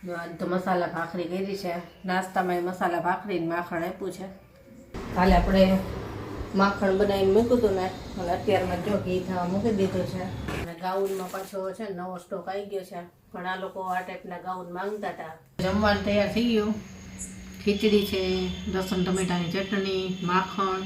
તો મસાલા ભાખરી કરી છે. નાસ્તામાં મસાલા ભાખરી માખણ આપ્યું છે. કાલે આપણે માખણ બનાવીને મૂક્યું હતું ને, અને અત્યારમાં જો ઘી થવા મૂકી દીધું છે. અને ગાઉનમાં પાછો છે નવો સ્ટોક આવી ગયો છે. ઘણા લોકો આ ટાઈપના ગાઉન માંગતા હતા. જમવાનું તૈયાર થઈ ગયું. ખીચડી છે, લસણ ટમેટાની ચટણી, માખણ.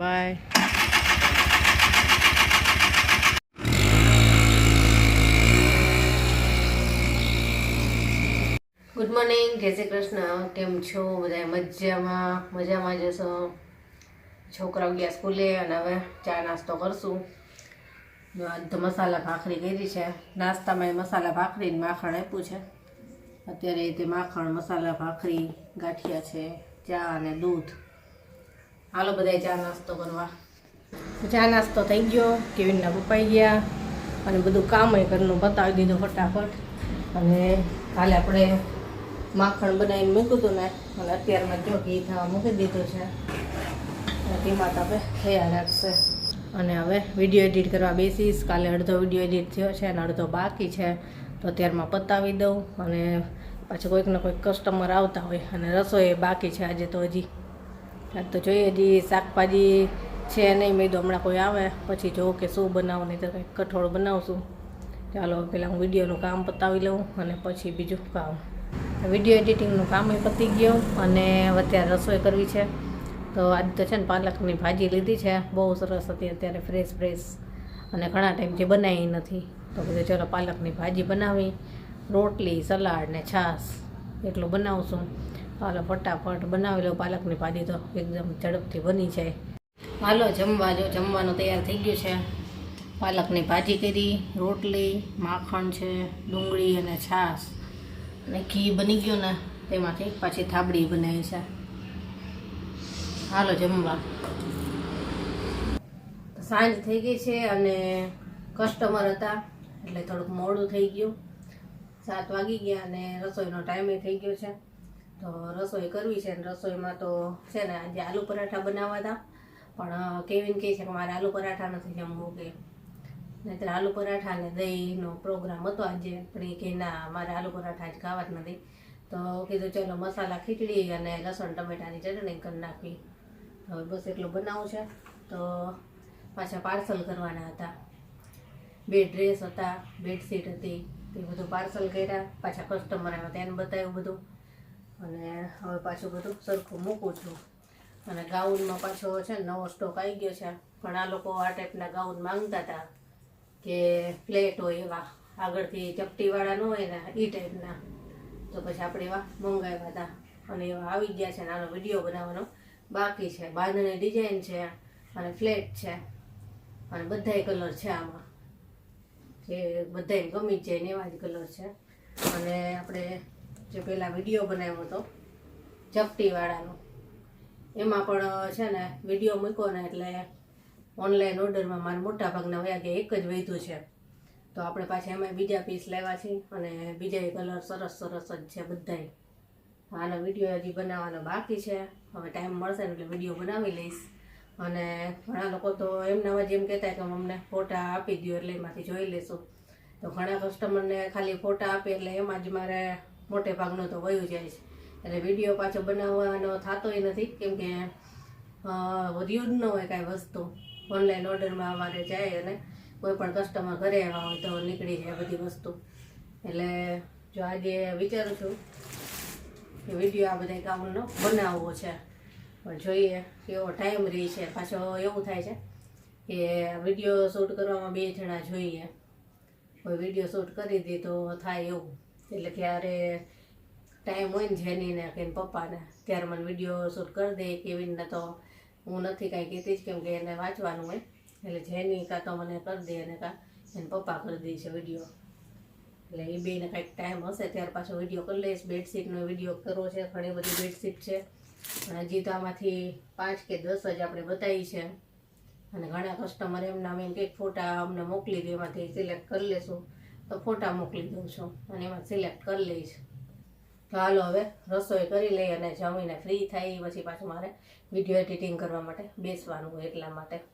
બાય. ગુડ મોર્નિંગ, જય શ્રી કૃષ્ણ. કેમ છો બધા? મજામાં જશો. છોકરાઓ ગયા સ્કૂલે અને હવે ચા નાસ્તો કરશું. તો મસાલા ભાખરી કરી છે. નાસ્તામાં મસાલા ભાખરી માખણ આપ્યું છે. અત્યારે તે માખણ, મસાલા ભાખરી, ગાંઠિયા છે, ચા અને દૂધ. હાલો બધા ચા નાસ્તો કરવા. ચા નાસ્તો થઈ ગયો. કેવિનના પપ્પાઈ ગયા અને બધું કામ ઘરનું બતાવી દીધું ફટાફટ. અને કાલે આપણે માખણ બનાવીને મૂક્યું હતું ને, અને અત્યારમાં જો ઘી થવા મૂકી દીધું છે. ધીમા તાપે થયા રાખશે. અને હવે વિડીયો એડિટ કરવા બેસીશ. કાલે અડધો વિડીયો એડિટ થયો છે અને અડધો બાકી છે, તો અત્યારમાં પતાવી દઉં. અને પાછું કોઈકને કોઈક કસ્ટમર આવતા હોય અને રસોઈ બાકી છે આજે તો. હજી તો જોઈએ, હજી શાકભાજી છે નહીં. મેં તો હમણાં કોઈ આવે પછી જોઉં કે શું બનાવું, નહીં તો કંઈક કઠોળ બનાવશું. ચાલો પહેલાં હું વિડીયોનું કામ પતાવી લઉં અને પછી બીજું કામ. વિડીયો એડિટિંગનું કામ પતી ગયું અને અત્યારે રસોઈ કરવી છે. તો આજ તો છે ને પાલકની ભાજી લીધી છે, બહુ સરસ હતી. અત્યારે ફ્રેશ અને ઘણા ટાઈમથી બનાવી નથી. તો કીધું ચાલો પાલકની ભાજી બનાવી, રોટલી, સલાડ ને છાશ એટલું બનાવશું. હાલો ફટાફટ બનાવી લો પાલકની ભાજી, તો એકદમ ઝડપથી બની જાય. હાલો જમવા. જો જમવાનું તૈયાર થઈ ગયું છે. પાલકની ભાજી કરી, રોટલી, માખણ છે, ડુંગળી અને છાશ અને ઘી બની ગયું ને, તેમાંથી પાછી થાબડી બનાવી છે. હાલો જમવા. સાંજ થઈ ગઈ છે અને કસ્ટમર હતા એટલે થોડુંક મોડું થઈ ગયું. 7 વાગી ગયા અને રસોઈનો ટાઈમે થઈ ગયો છે. તો રસોઈ કરવી છે. અને રસોઈમાં તો છે ને આજે આલુ પરાઠા બનાવવા હતા, પણ કેવિન કહે છે કે મારે આલુ પરાઠા નથી જમવું, કે નહીંતર આલુ પરાઠા ને દહીંનો પ્રોગ્રામ હતો આજે. પણ એ કે ના, મારે આલુ પરાઠા જ ખાવા જ નથી. તો કીધું ચલો મસાલા ખીચડી અને લસણ ટમેટાની ચટણી કરી નાખવી. હવે બસ એટલું બનાવવું છે. તો પાછા પાર્સલ કરવાના હતા. 2 ડ્રેસ હતા, બેડશીટ હતી, તે બધું પાર્સલ કર્યા. પાછા કસ્ટમર આવ્યા તેને બતાવ્યું બધું. અને હવે પાછું બધું સરખું મૂકું છું. અને ગાઉનમાં પાછો છે નવો સ્ટોક આવી ગયો છે. ઘણા લોકો આ ટાઈપના ગાઉન માંગતા હતા કે ફ્લેટ હોય એવા, આગળથી ચપટીવાળા ન હોય ને એ ટાઈપના. તો પછી આપણે એવા મંગાવ્યા હતા અને એવા આવી ગયા છે. નાનો વિડીયો બનાવવાનો બાકી છે. બાંધણી ડિઝાઇન છે અને ફ્લેટ છે અને બધાય કલર છે આમાં, જે બધાને ગમી જાય ને એવા જ કલર છે. અને આપણે જે પહેલાં વિડીયો બનાવ્યો હતો ચપટીવાળાનો, એમાં પણ છે ને વિડીયો મૂક્યો ને એટલે ઓનલાઈન ઓર્ડરમાં મારા મોટા ભાગના વયા ગયા, એક જ વધ્યું છે. તો આપણે પાછા એમાં બીજા પીસ લાવ્યા છીએ અને બીજા કલર સરસ સરસ જ છે બધાય. આનો વિડીયો હજી બનાવવાનો બાકી છે, હવે ટાઈમ મળશે ને એટલે વિડીયો બનાવી લઈશ. અને ઘણા લોકો તો એમના જ એમ કહેતા કે અમને ફોટા આપી દો એટલે એમાંથી જોઈ લઈશું. તો ઘણા કસ્ટમરને ખાલી ફોટા આપે એટલે એમાં જ મારે મોટે ભાગનું તો વયું જાય છે, એટલે વિડીયો પાછો બનાવવાનો થતોય નથી, કેમ કે રહ્યું જ ન હોય કાંઈ વસ્તુ. ઓનલાઈન ઓર્ડરમાં અમારે જાય અને કોઈ પણ કસ્ટમર ઘરે આવ્યા હોય તો નીકળી જાય બધી વસ્તુ. એટલે જો આજે વિચારું છું કે વિડીયો આ બધા કામનો બનાવવો છે, પણ જોઈએ કેવો ટાઈમ રહી છે. પાછો એવું થાય છે કે વિડીયો શૂટ કરવામાં 2 જણા જોઈએ, કોઈ વિડીયો શૂટ કરી દે તો થાય એવું. એટલે ક્યારે ટાઈમ હોય ને જેનીને કે પપ્પાને, ત્યારે મને વિડીયો શૂટ કરી દે. કેવીનને તો હું નથી કાંઈ કહેતી જ, કેમ કે એને વાંચવાનું હોય. એટલે જેની કાં તો મને કરી દે અને કાં એને પપ્પા કરી દે છે વિડીયો. એટલે એ બેને કાંઈક ટાઈમ હશે ત્યાર પાછો વિડીયો કરી લઈશ. બેડશીટનો વિડીયો કરવો છે, ઘણી બધી બેડશીટ છે. હજી તો આમાંથી 5 કે 10 જ આપણે બતાવી છે. અને ઘણા કસ્ટમર એમના એમ કંઈક ફોટા અમને મોકલી દે, એમાંથી સિલેક્ટ કરી લેશું. તો ફોટા મોકલી દઉં છું અને એમાં સિલેક્ટ કરી લઈશ. તો હાલો હવે રસોઈ કરી લઈ અને જમીને ફ્રી થાય પછી પાછું મારે વિડીયો એડિટિંગ કરવા માટે બેસવાનું હોય, એટલા માટે.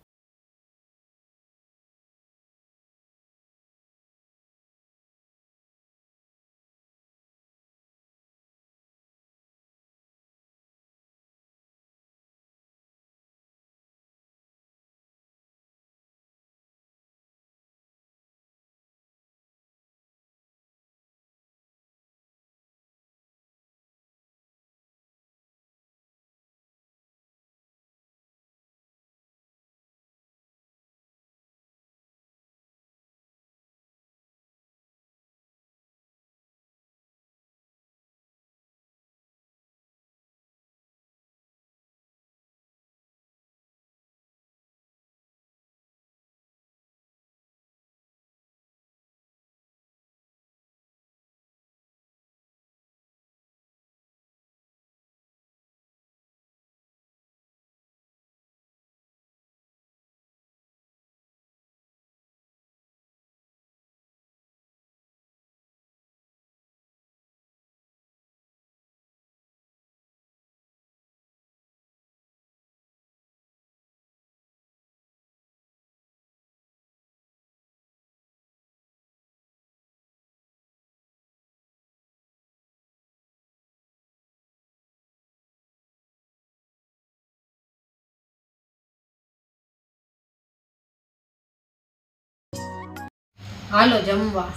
હાલો જમવા.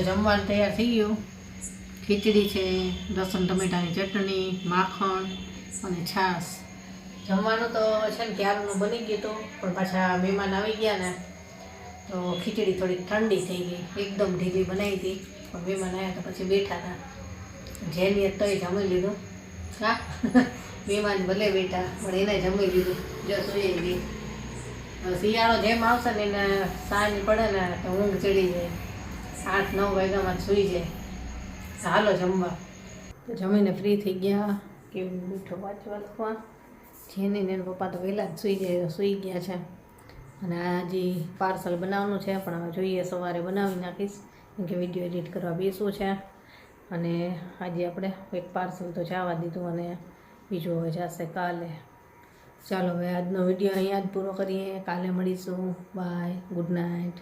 જમવાનું તૈયાર થઈ ગયું. ખીચડી છે, લસણ ટમેટાની ચટણી, માખણ અને છાશ. જમવાનું તો છે ને ક્યારનું બની ગયું હતું, પણ પાછા મહેમાન આવી ગયા ને તો ખીચડી થોડીક ઠંડી થઈ ગઈ. એકદમ ઢીલી બનાવી હતી, પણ મહેમાન આવ્યા તો પછી બેઠા હતા. જેની તોય જમી લીધું. હા મહેમાન ભલે બેઠા પણ એને જમી લીધું. જો સુઈ ગઈ. શિયાળો જેમ આવશે ને એને સાંજ પડે ને તો ઊંઘ ચડી જાય, 8-9 વાગ્યામાં સૂઈ જાય. હાલો જમવા. તો જમીને ફ્રી થઈ ગયા. કેવી મીઠો વાંચવા લખવા. જેની ને પપ્પા તો વહેલા જ સૂઈ ગયા છે. અને આ હજી પાર્સલ બનાવવાનું છે, પણ હવે જોઈએ સવારે બનાવી નાખીશ, કેમ કે વિડીયો એડિટ કરવા બેસવું છે. અને આજે આપણે એક પાર્સલ તો જવા દીધું અને બીજું હવે જશે કાલે. ચાલો હવે આજનો વિડીયો અહીંયા જ પૂરો કરીએ. કાલે મળીશું. Bye, good night.